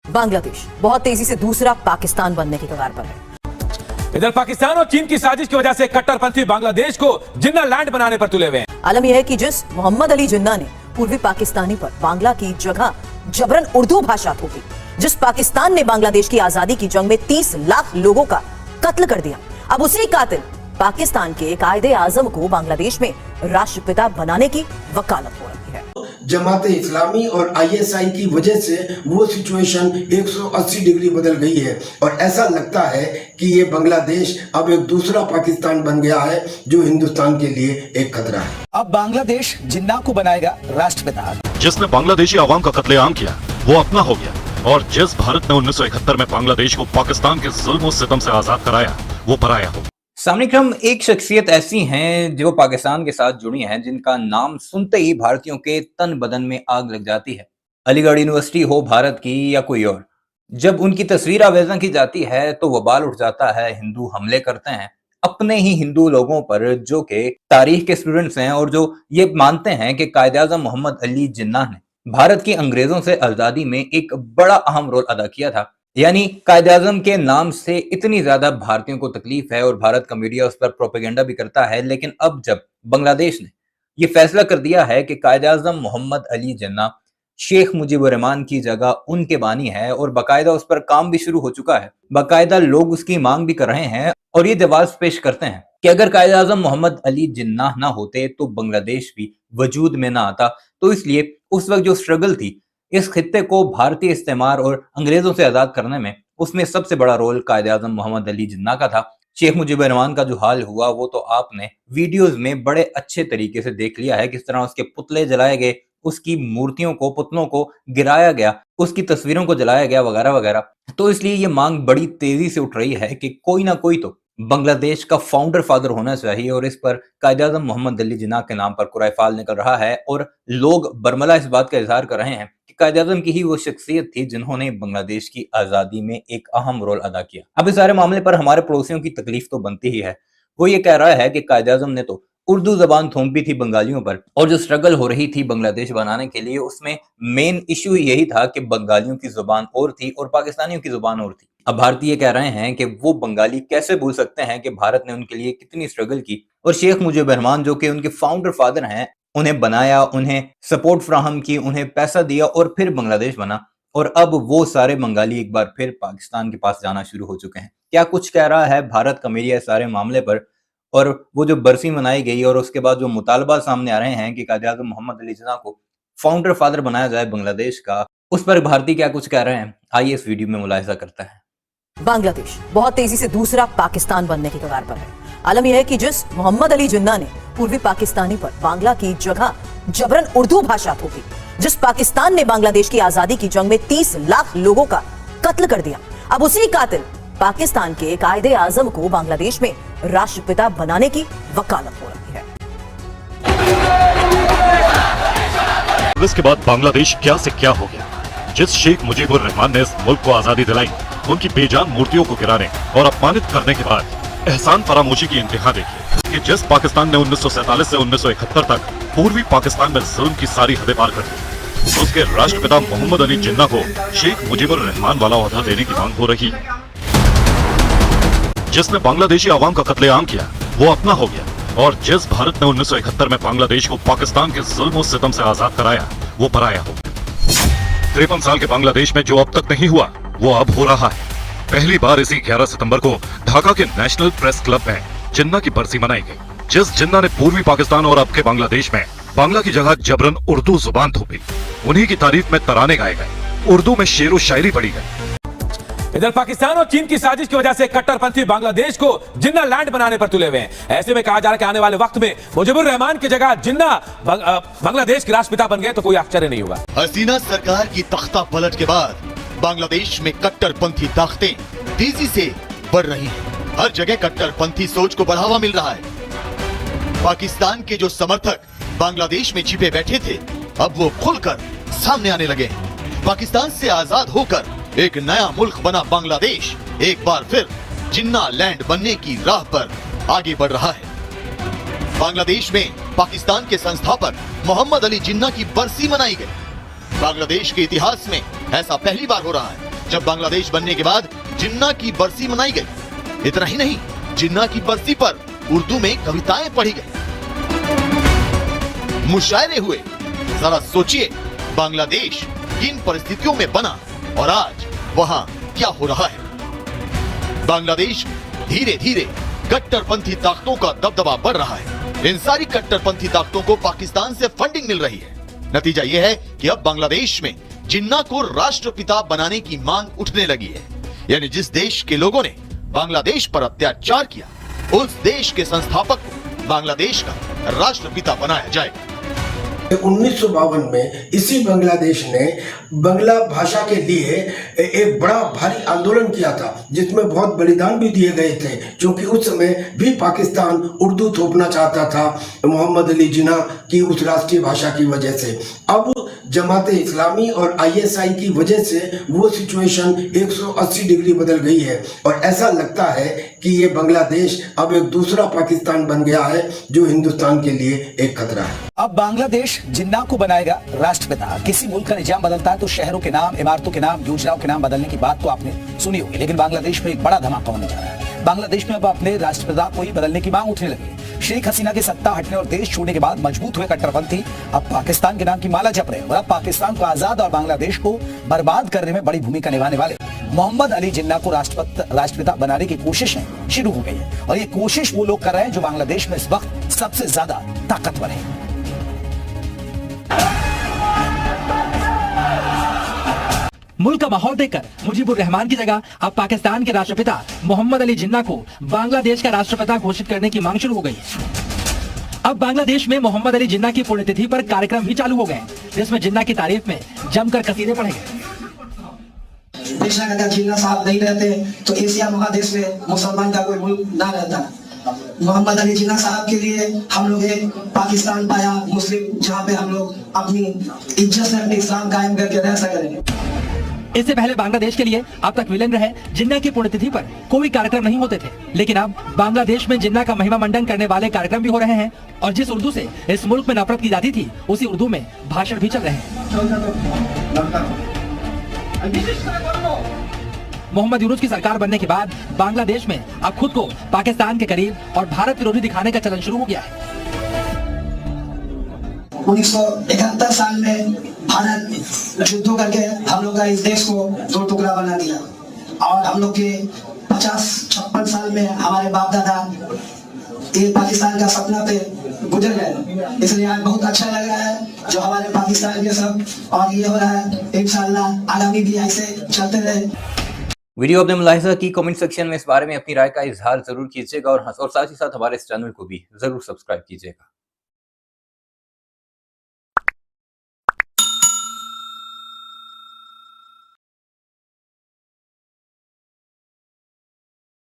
बांग्लादेश बहुत तेजी से दूसरा पाकिस्तान बनने की कगार पर है। इधर पाकिस्तान और चीन की साजिश की वजह से कट्टरपंथी बांग्लादेश को जिन्ना लैंड बनाने पर तुले हुए हैं। आलम यह है कि जिस मोहम्मद अली जिन्ना ने पूर्वी पाकिस्तानी पर बांग्ला की जगह जबरन उर्दू भाषा थोपी, जिस पाकिस्तान ने बांग्लादेश की आजादी की जंग में 30 लाख लोगों का कत्ल कर दिया, अब उसी कातिल पाकिस्तान के कायदे आजम को बांग्लादेश में राष्ट्रपिता बनाने की वकालत हो रही है। जमात इस्लामी और आईएसआई की वजह से वो सिचुएशन 180 डिग्री बदल गई है और ऐसा लगता है कि ये बांग्लादेश अब एक दूसरा पाकिस्तान बन गया है जो हिंदुस्तान के लिए एक खतरा है। अब बांग्लादेश जिन्ना को बनाएगा राष्ट्रपिता। जिसने बांग्लादेशी आवाम का कत्लेआम किया वो अपना हो गया, और जिस भारत ने 1971 में बांग्लादेश को पाकिस्तान के जुल्म और सितम से आजाद कराया वो पराया हो। सामने क्रम एक शख्सियत ऐसी हैं जो पाकिस्तान के साथ जुड़ी हैं, जिनका नाम सुनते ही भारतीयों के तन बदन में आग लग जाती है। अलीगढ़ यूनिवर्सिटी हो भारत की या कोई और, जब उनकी तस्वीर आवेज़ा की जाती है तो वबाल उठ जाता है। हिंदू हमले करते हैं अपने ही हिंदू लोगों पर जो कि तारीख के स्टूडेंट्स हैं और जो ये मानते हैं कि कायद-ए-आज़म मोहम्मद अली जिन्ना ने भारत की अंग्रेजों से आजादी में एक बड़ा अहम रोल अदा किया था। यानी कायद-ए-आज़म के नाम से इतनी ज्यादा भारतीयों को तकलीफ है और भारत का मीडिया उस पर प्रोपेगेंडा भी करता है। लेकिन अब जब बांग्लादेश ने ये फैसला कर दिया है कि कायद-ए-आज़म मोहम्मद अली जिन्ना शेख मुजीबुर रहमान की जगह उनके बानी है और बाकायदा उस पर काम भी शुरू हो चुका है, बाकायदा लोग उसकी मांग भी कर रहे हैं और ये जवाब पेश करते हैं कि अगर कायद-ए-आज़म मोहम्मद अली जिन्ना ना होते तो बांग्लादेश भी वजूद में ना आता। तो इसलिए उस वक्त जो स्ट्रगल थी इस खित्ते को भारतीय इस्तेमार और अंग्रेजों से आजाद करने में, उसमें सबसे बड़ा रोल कायद-ए-आज़म मोहम्मद अली जिन्ना का था। शेख मुजीबुर रहमान का जो हाल हुआ वो तो आपने वीडियोस में बड़े अच्छे तरीके से देख लिया है, किस तरह उसके पुतले जलाए गए, उसकी मूर्तियों को, पुतलों को गिराया गया, उसकी तस्वीरों को जलाया गया वगैरह वगैरह। तो इसलिए ये मांग बड़ी तेजी से उठ रही है कि कोई ना कोई तो बांग्लादेश का फाउंडर फादर होना चाहिए और इस पर कायद-ए-आज़म मोहम्मद अली जिन्ना के नाम पर कुराइफाल निकल रहा है और लोग बरमला इस बात का इजहार कर रहे हैं कि कायद-ए-आज़म की ही वो शख्सियत थी जिन्होंने बांग्लादेश की आजादी में एक अहम रोल अदा किया। अब इस सारे मामले पर हमारे पड़ोसियों की तकलीफ तो बनती ही है। वो ये कह रहा है कि कायद-ए-आज़म ने तो उर्दू जबान थोपी थी बंगालियों पर, और जो स्ट्रगल हो रही थी बांग्लादेश बनाने के लिए उसमें मेन इश्यू यही था कि बंगालियों की जुबान और थी और पाकिस्तानियों की जुबान और थी। अब भारतीय कह रहे हैं कि वो बंगाली कैसे भूल सकते हैं कि भारत ने उनके लिए कितनी स्ट्रगल की और शेख मुजीबुर रहमान जो कि उनके फाउंडर फादर हैं, उन्हें बनाया, उन्हें सपोर्ट फ्राहम की, उन्हें पैसा दिया और फिर बांग्लादेश बना। और अब वो सारे बंगाली एक बार फिर पाकिस्तान के पास जाना शुरू हो चुके हैं। क्या कुछ कह रहा है भारत का मीडिया इस सारे मामले पर, और वो जो बरसी मनाई गई और उसके बाद जो मुतालबा सामने आ रहे हैं कि कायद-ए-आज़म मोहम्मद अली जिन्ना को फाउंडर फादर बनाया जाए बांग्लादेश का, उस पर भारतीय क्या कुछ कह रहे हैं, आइए इस वीडियो में मुलाहिजा करते हैं। बांग्लादेश बहुत तेजी से दूसरा पाकिस्तान बनने की कगार पर है। आलम यह है कि जिस मोहम्मद अली जिन्ना ने पूर्वी पाकिस्तानी पर बांग्ला की जगह जबरन उर्दू भाषा थोपी, जिस पाकिस्तान ने बांग्लादेश की आजादी की जंग में 30 लाख लोगों का कत्ल कर दिया, अब उसी कातिल पाकिस्तान के कायदे आजम को बांग्लादेश में राष्ट्रपिता बनाने की वकालत हो रही है। इसके बाद बांग्लादेश क्या से क्या हो गया। जिस शेख मुजीबुर रहमान ने इस मुल्क को आजादी दिलाई, उनकी बेजान मूर्तियों को गिराने और अपमानित करने के बाद एहसान फरामोशी की इंतहा देखिए कि जिस पाकिस्तान ने 1947 से 1971 तक पूर्वी पाकिस्तान में जुल्म की सारी हदें पार कर दी, उसके राष्ट्रपिता मोहम्मद अली जिन्ना को शेख मुजीबुर रहमान वाला ओहदा देने की मांग हो रही है। जिसने बांग्लादेशी आवाम का कत्लेआम किया वो अपना हो गया, और जिस भारत ने 1971 में बांग्लादेश को पाकिस्तान के जुल्म और सितम से आजाद कराया वो पराया हो। 53 साल के बांग्लादेश में जो अब तक नहीं हुआ वो अब हो रहा है। पहली बार इसी 11 सितंबर को ढाका के नेशनल प्रेस क्लब में जिन्ना की बरसी मनाई गई। जिस जिन्ना ने पूर्वी पाकिस्तान और अब के बांग्लादेश में बांग्ला की जगह जबरन उर्दू जुबान थोपी, उन्हीं की तारीफ में तराने गाए गए, उर्दू में शेर व शायरी पढ़ी गई। इधर पाकिस्तान और चीन की साजिश की वजह से कट्टरपंथी बांग्लादेश को जिन्ना लैंड बनाने पर तुले हुए हैं। ऐसे में कहा जा रहा है कि आने वाले वक्त में मुजीबुर रहमान की जगह जिन्ना बांग्लादेश के राष्ट्रपिता बन गए तो कोई आश्चर्य नहीं होगा। हसीना सरकार की तख्ता पलट के बाद बांग्लादेश में कट्टरपंथी ताकतें तेजी से बढ़ रही हैं। हर जगह कट्टरपंथी सोच को बढ़ावा मिल रहा है। पाकिस्तान के जो समर्थक बांग्लादेश में छिपे बैठे थे अब वो खुलकर सामने आने लगे। पाकिस्तान से आजाद होकर एक नया मुल्क बना बांग्लादेश एक बार फिर जिन्ना लैंड बनने की राह पर आगे बढ़ रहा है। बांग्लादेश में पाकिस्तान के संस्थापक मोहम्मद अली जिन्ना की बरसी मनाई गई। बांग्लादेश के इतिहास में ऐसा पहली बार हो रहा है जब बांग्लादेश बनने के बाद जिन्ना की बरसी मनाई गई। इतना ही नहीं, जिन्ना की बरसी पर उर्दू में कविताएं पढ़ी गई, मुशायरे हुए। जरा सोचिए बांग्लादेश किन परिस्थितियों में बना और आज वहां क्या हो रहा है। बांग्लादेश में धीरे धीरे कट्टरपंथी ताकतों का दबदबा बढ़ रहा है। इन सारी कट्टरपंथी ताकतों को पाकिस्तान से फंडिंग मिल रही है। नतीजा यह है कि अब बांग्लादेश में जिन्ना को राष्ट्रपिता बनाने की मांग उठने लगी है। यानी जिस देश के लोगों ने बांग्लादेश पर अत्याचार किया, उस देश के संस्थापक को बांग्लादेश का राष्ट्रपिता बनाया जाएगा। 1952 में इसी बांग्लादेश ने बांग्ला भाषा के लिए एक बड़ा भारी आंदोलन किया था, जिसमें बहुत बलिदान भी दिए गए थे, क्योंकि उस समय भी पाकिस्तान उर्दू थोपना चाहता था मोहम्मद अली जिन्ना की उस राष्ट्रीय भाषा की वजह से। अब जमाते इस्लामी और ISI की वजह से वो सिचुएशन 180 डिग्री बदल गई है और ऐसा लगता है कि ये बांग्लादेश अब एक दूसरा पाकिस्तान बन गया है, जो हिंदुस्तान के लिए एक खतरा है। अब बांग्लादेश जिन्ना को बनाएगा राष्ट्रपिता। किसी मुल्क का निजाम बदलता है तो शहरों के नाम, इमारतों के नाम, योजनाओं के नाम बदलने की बात तो आपने सुनी होगी, लेकिन बांग्लादेश में एक बड़ा धमाका होने जा रहा है। बांग्लादेश में अब अपने राष्ट्रपिता को ही बदलने की मांग उठने लगी। शेख हसीना के सत्ता हटने और देश छोड़ने के बाद मजबूत हुए कट्टरपंथी अब पाकिस्तान के नाम की माला जप रहे हैं और अब पाकिस्तान को आजाद और बांग्लादेश को बर्बाद करने में बड़ी भूमिका निभाने वाले मोहम्मद अली जिन्ना को राष्ट्रपिता बनाने की कोशिशें शुरू हो गई है। और ये कोशिश वो लोग कर रहे हैं जो बांग्लादेश में इस वक्त सबसे ज्यादा ताकतवर है। मुल्क का माहौल देखकर मुजीबुर रहमान की जगह अब पाकिस्तान के राष्ट्रपिता मोहम्मद अली जिन्ना को बांग्लादेश का राष्ट्रपिता घोषित करने की मांग शुरू हो गई है। अब बांग्लादेश में मोहम्मद अली जिन्ना की पुण्यतिथि पर कार्यक्रम भी चालू हो गए, जिसमें जिन्ना की तारीफ में जमकर कसीदे पढ़े गए। बेशक अगर जिन्ना साहब नहीं रहते तो एशिया महादेश में मुसलमान का कोई मुल्क ना रहता। मोहम्मद अली जिन्ना साहब के लिए हम लोग एक पाकिस्तान पाया मुस्लिम, जहाँ पे हम लोग अपनी इज्जत से अपने इस्लाम कायम करके रह सकें। इससे पहले बांग्लादेश के लिए अब तक विलेन रहे जिन्ना की पुण्यतिथि पर कोई कार्यक्रम नहीं होते थे, लेकिन अब बांग्लादेश में जिन्ना का महिमा मंडन करने वाले कार्यक्रम भी हो रहे हैं और जिस उर्दू से इस मुल्क में नफरत की जाती थी, उसी उर्दू में भाषण भी चल रहे हैं। मोहम्मद यूनुस की सरकार बनने के बाद बांग्लादेश में अब खुद को पाकिस्तान के करीब और भारत विरोधी दिखाने का चलन शुरू हो गया है। 1971 साल में भारत युद्ध करके हम लोग का इस देश को दो टुकड़ा बना दिया और हम लोग के 50-56 साल में हमारे बाप दादा ये पाकिस्तान का सपना पे गुजर गए। इसलिए आज बहुत अच्छा लग रहा है जो हमारे पाकिस्तान के सब और ये हो रहा है। इंशाअल्लाह आगामी भी ऐसे चलते रहे। वीडियो आपने मुलाहिजा की, कमेंट सेक्शन में इस बारे में अपनी राय का इजहार जरूर कीजिएगा और साथ ही साथ हमारे इस चैनल को भी जरूर सब्सक्राइब कीजिएगा।